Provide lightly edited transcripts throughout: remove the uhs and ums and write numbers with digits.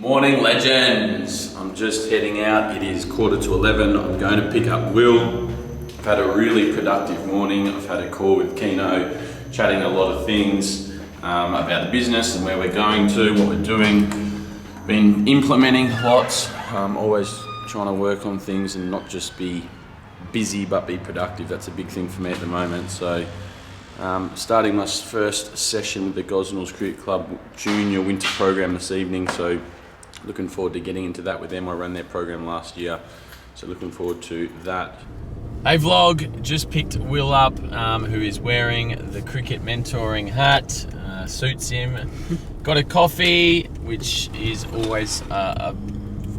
Morning legends, I'm just heading out. It is 11:15. I'm going to pick up Will. I've had a really productive morning. I've had a call with Keno, chatting a lot of things about the business and where we're going to, what we're doing. Been implementing lots, always trying to work on things and not just be busy but be productive. That's a big thing for me at the moment. So starting my first session with the Gosnells Cricket Club Junior Winter Program this evening, so looking forward to getting into that with them. I ran their program last year, so looking forward to that. Hey vlog, just picked Will up, who is wearing the cricket mentoring hat, suits him. Got a coffee, which is always a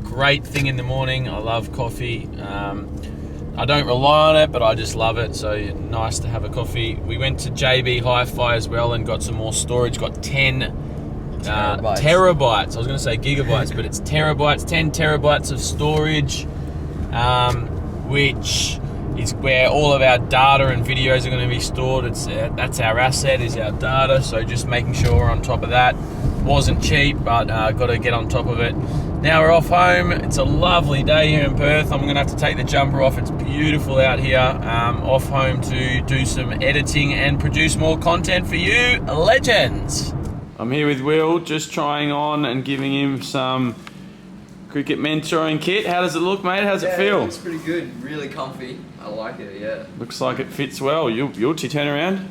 great thing in the morning. I love coffee. I don't rely on it, but I just love it, so nice to have a coffee. We went to JB Hi-Fi as well and got some more storage. Got 10 terabytes. I was going to say gigabytes, but it's terabytes. 10 terabytes of storage, which is where all of our data and videos are going to be stored. That's our asset, is our data. So just making sure we're on top of that. Wasn't cheap, but got to get on top of it. Now we're off home. It's a lovely day here in Perth. I'm going to have to take the jumper off. It's beautiful out here. Off home to do some editing and produce more content for you legends. I'm here with Will, just trying on and giving him some cricket mentoring kit. How does it look, mate? How's it feel? It looks pretty good. Really comfy. I like it, yeah. Looks like it fits well. You'll turn around.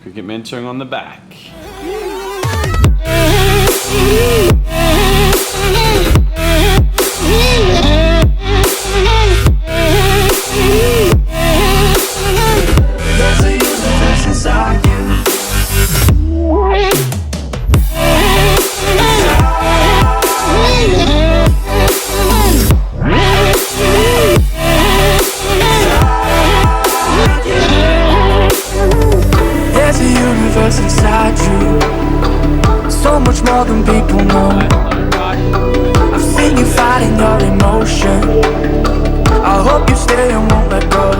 Cricket mentoring on the back. Inside you, so much more than people know. I've seen you fighting your emotion. I hope you stay and won't let go.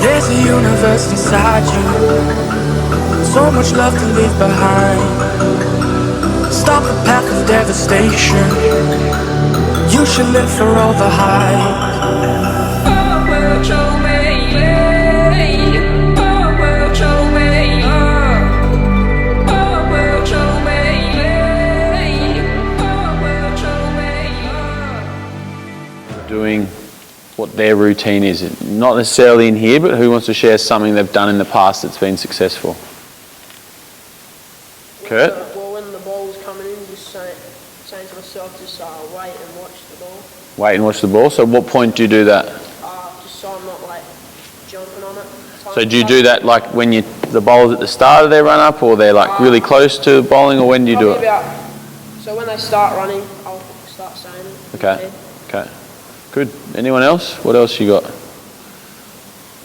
There's a universe inside you, so much love to leave behind. Stop the path of devastation. You should live for all the highs. Oh, will show me. Doing what their routine is, not necessarily in here, but who wants to share something they've done in the past that's been successful? Kurt? Well, when the ball was coming in, just saying to myself, just wait and watch the ball. Wait and watch the ball. So what point do you do that? Just so I'm not like jumping on it. So do you do that like when the ball's at the start of their run up, or they're like really close to bowling, or when do you do it? So when they start running, I'll start saying it. Okay. Okay. Good. Anyone else? What else you got?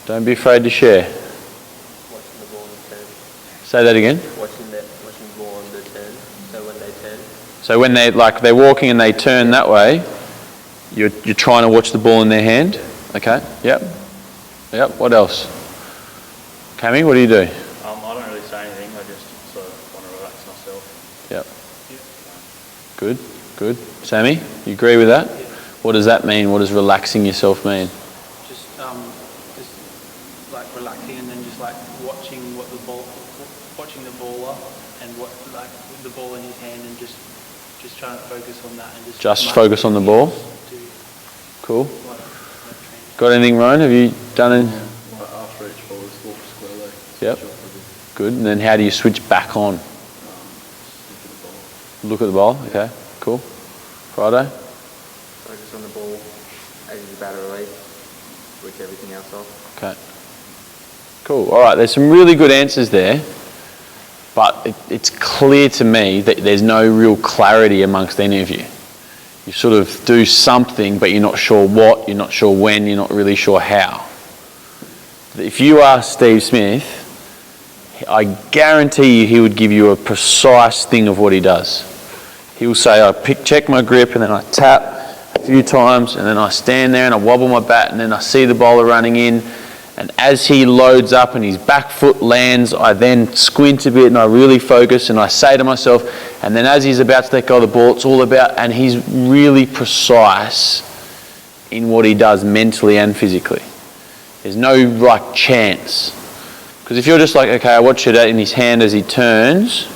Don't be afraid to share. Watching the ball on the turn. Say that again. Watching the ball on the turn. So when they turn. So when they're walking and they turn that way, you're trying to watch the ball in their hand. Okay. Yep. Yep. What else? Cammy, what do you do? I don't really say anything. I just sort of want to relax myself. Yep. Good. Good. Sammy, you agree with that? What does that mean? What does relaxing yourself mean? Just like relaxing and then just like watching the bowler and what like with the ball in his hand and just trying to focus on that and just focus on the ball. Cool. Got anything, Ryan? Have you done any? After each ball, just walk squarely. Yep. Good. And then how do you switch back on? Look at the ball. Okay. Cool. Friday. Focus on the ball, as the batter release, switch everything else off. Okay. Cool. All right. There's some really good answers there, but it's clear to me that there's no real clarity amongst any of you. You sort of do something, but you're not sure what, you're not sure when, you're not really sure how. If you ask Steve Smith, I guarantee you he would give you a precise thing of what he does. He'll say, check my grip, and then I tap a few times, and then I stand there and I wobble my bat, and then I see the bowler running in, And as he loads up and his back foot lands, I then squint a bit and I really focus and I say to myself, and then as he's about to let go of the ball, it's all about, and he's really precise in what he does mentally and physically. There's no like chance. Because if you're just like, okay, I watch it in his hand as he turns,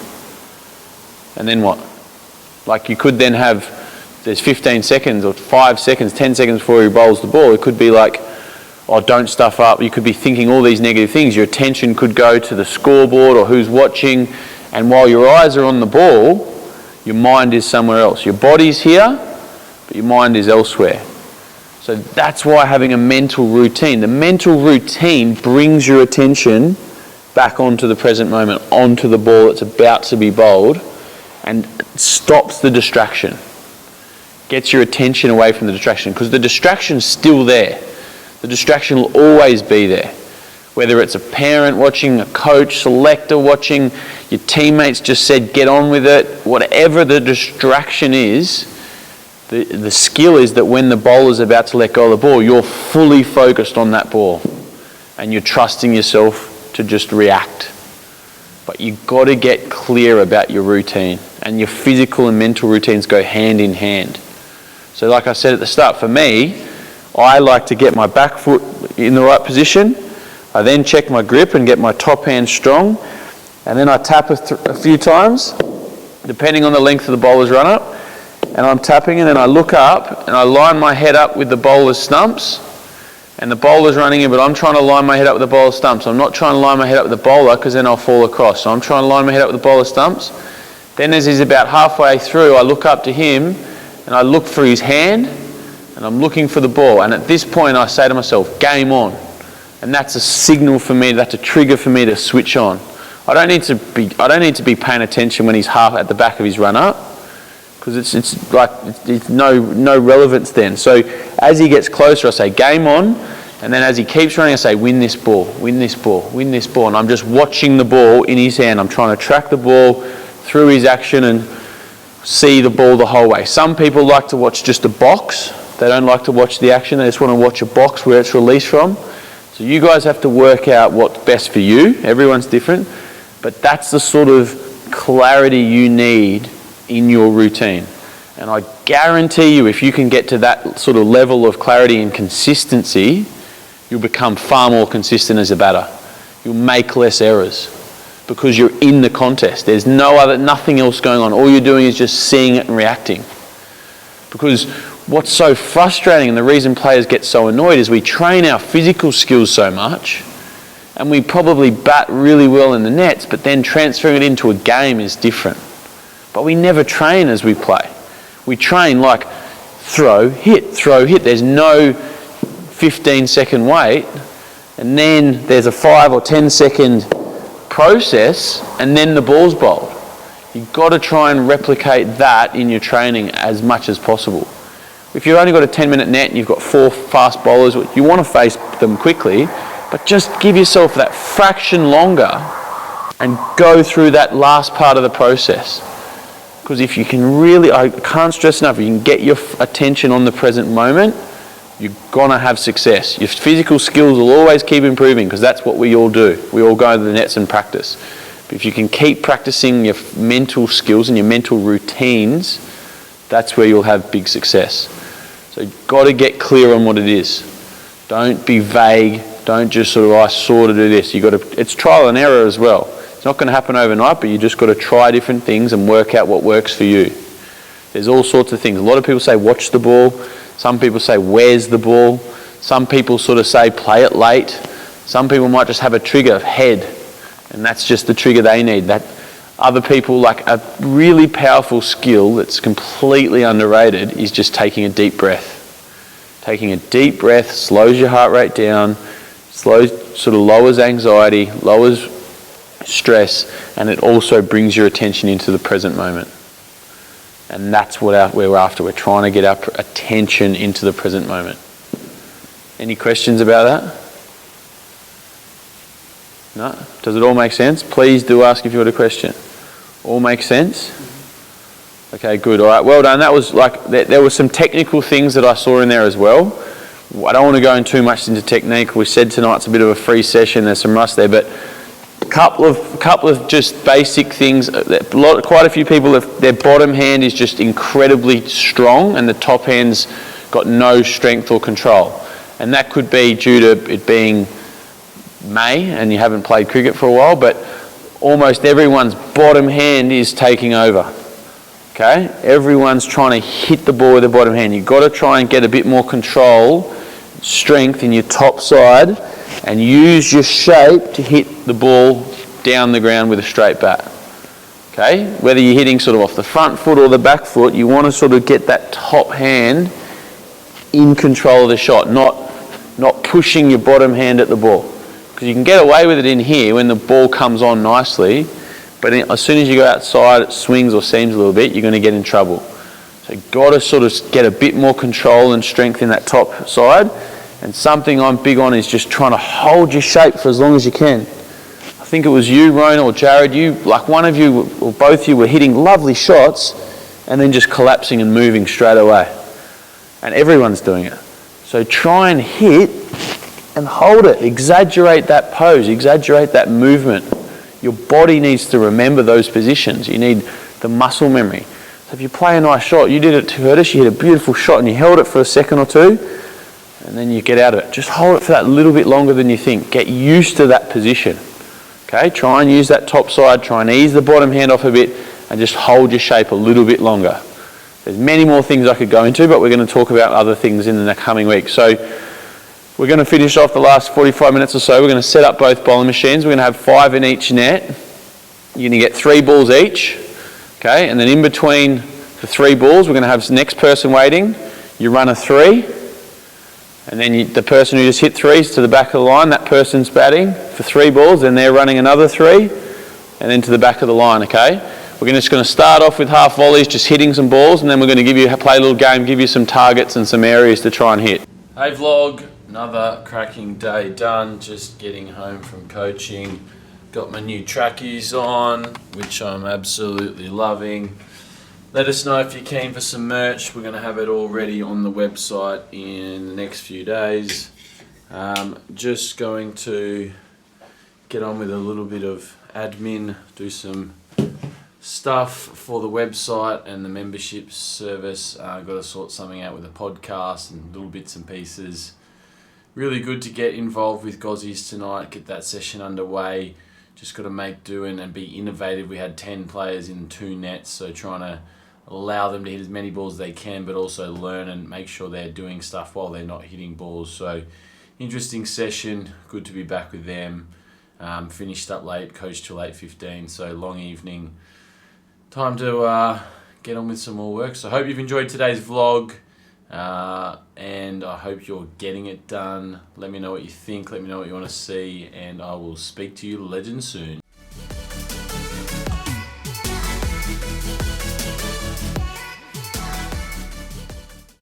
and then what? Like you could then have, there's 15 seconds or 5 seconds, 10 seconds before he bowls the ball. It could be like, oh, don't stuff up. You could be thinking all these negative things. Your attention could go to the scoreboard or who's watching. And while your eyes are on the ball, your mind is somewhere else. Your body's here, but your mind is elsewhere. So that's why having a mental routine. The mental routine brings your attention back onto the present moment, onto the ball that's about to be bowled, and stops the distraction. Gets your attention away from the distraction, because the distraction's still there. The distraction will always be there. Whether it's a parent watching, a coach, selector watching, your teammates just said get on with it, whatever the distraction is, the skill is that when the bowler's about to let go of the ball, you're fully focused on that ball and you're trusting yourself to just react. But you've got to get clear about your routine, and your physical and mental routines go hand in hand. So like I said at the start, for me, I like to get my back foot in the right position. I then check my grip and get my top hand strong. And then I tap a few times, depending on the length of the bowler's run up. And I'm tapping, and then I look up and I line my head up with the bowler's stumps. And the bowler's running in, but I'm trying to line my head up with the bowler's stumps. I'm not trying to line my head up with the bowler, because then I'll fall across. So I'm trying to line my head up with the bowler's stumps. Then as he's about halfway through, I look up to him and I look for his hand. And I'm looking for the ball, and at this point I say to myself, game on. And that's a signal for me, that's a trigger for me to switch on. I don't need to be paying attention when he's half at the back of his run up, because it's no relevance then. So as he gets closer, I say game on, and then as he keeps running, I say win this ball, win this ball, win this ball. And I'm just watching the ball in his hand. I'm trying to track the ball through his action and see the ball the whole way. Some people like to watch just a box. They don't like to watch the action. They just want to watch a box where it's released from. So you guys have to work out what's best for you. Everyone's different. But that's the sort of clarity you need in your routine. And I guarantee you, if you can get to that sort of level of clarity and consistency, you'll become far more consistent as a batter. You'll make less errors because you're in the contest. There's nothing else going on. All you're doing is just seeing it and reacting. Because what's so frustrating, and the reason players get so annoyed, is we train our physical skills so much, and we probably bat really well in the nets, but then transferring it into a game is different. But we never train as we play. We train like throw, hit, throw, hit. There's no 15-second wait, and then there's a 5 or 10-second process, and then the ball's bowled. You've got to try and replicate that in your training as much as possible. If you've only got a 10-minute net and you've got 4 fast bowlers, you want to face them quickly, but just give yourself that fraction longer and go through that last part of the process. Because if you can really, I can't stress enough, if you can get your attention on the present moment, you're going to have success. Your physical skills will always keep improving, because that's what we all do. We all go to the nets and practice. But if you can keep practicing your mental skills and your mental routines, that's where you'll have big success. So you've got to get clear on what it is. Don't be vague. Don't just sort of, I sort of do this. It's trial and error as well. It's not going to happen overnight, but you just got to try different things and work out what works for you. There's all sorts of things. A lot of people say watch the ball. Some people say where's the ball. Some people sort of say play it late. Some people might just have a trigger of head, and that's just the trigger they need. That other people, like a really powerful skill that's completely underrated, is just taking a deep breath. Taking a deep breath slows your heart rate down, sort of lowers anxiety, lowers stress, and it also brings your attention into the present moment. And that's what we're after. We're trying to get our attention into the present moment. Any questions about that? No? Does it all make sense? Please do ask if you've got a question. All make sense? Okay, good. All right, well done. That was like, there were some technical things that I saw in there as well, I don't want to go in too much into technique. We said tonight's a bit of a free session. There's some rust there, but couple of just basic things. Quite a few people, their bottom hand is just incredibly strong and the top hand's got no strength or control. And that could be due to it being May and you haven't played cricket for a while, but almost everyone's bottom hand is taking over. Okay? Everyone's trying to hit the ball with the bottom hand. You've got to try and get a bit more control, strength in your top side, and use your shape to hit the ball down the ground with a straight bat. Okay? Whether you're hitting sort of off the front foot or the back foot, you want to sort of get that top hand in control of the shot, not pushing your bottom hand at the ball. Because you can get away with it in here when the ball comes on nicely, but as soon as you go outside, it swings or seams a little bit, you're going to get in trouble. So you've got to sort of get a bit more control and strength in that top side. And something I'm big on is just trying to hold your shape for as long as you can. I think it was you, Rona, or Jared, one of you or both of you were hitting lovely shots and then just collapsing and moving straight away. And everyone's doing it. So try and hit and hold it. Exaggerate that pose, exaggerate that movement. Your body needs to remember those positions. You need the muscle memory. So if you play a nice shot, you did it to Curtis, you hit a beautiful shot and you held it for a second or two, and then you get out of it. Just hold it for that little bit longer than you think. Get used to that position. Okay, try and use that top side, try and ease the bottom hand off a bit, and just hold your shape a little bit longer. There's many more things I could go into, but we're going to talk about other things in the coming week. So we're going to finish off the last 45 minutes or so. We're going to set up both bowling machines. We're going to have 5 in each net. You're going to get 3 balls each. Okay, and then in between the 3 balls, we're going to have the next person waiting. You run a 3. And then the person who just hit 3s to the back of the line, that person's batting for 3 balls, then they're running another 3, and then to the back of the line, okay? We're just going to start off with half volleys, just hitting some balls, and then we're going to play a little game, give you some targets and some areas to try and hit. Hey vlog, another cracking day done, just getting home from coaching. Got my new trackies on, which I'm absolutely loving. Let us know if you're keen for some merch. We're going to have it all ready on the website in the next few days. Just going to get on with a little bit of admin, do some stuff for the website and the membership service. Got to sort something out with a podcast and little bits and pieces. Really good to get involved with Gozzies tonight, get that session underway. Just got to make do and be innovative. We had 10 players in 2 nets, so trying to allow them to hit as many balls as they can, but also learn and make sure they're doing stuff while they're not hitting balls. So interesting session, good to be back with them. Finished up late, coached till 8:15, so long evening. Time to get on with some more work. So I hope you've enjoyed today's vlog, and I hope you're getting it done. Let me know what you think, let me know what you want to see, and I will speak to you legend soon.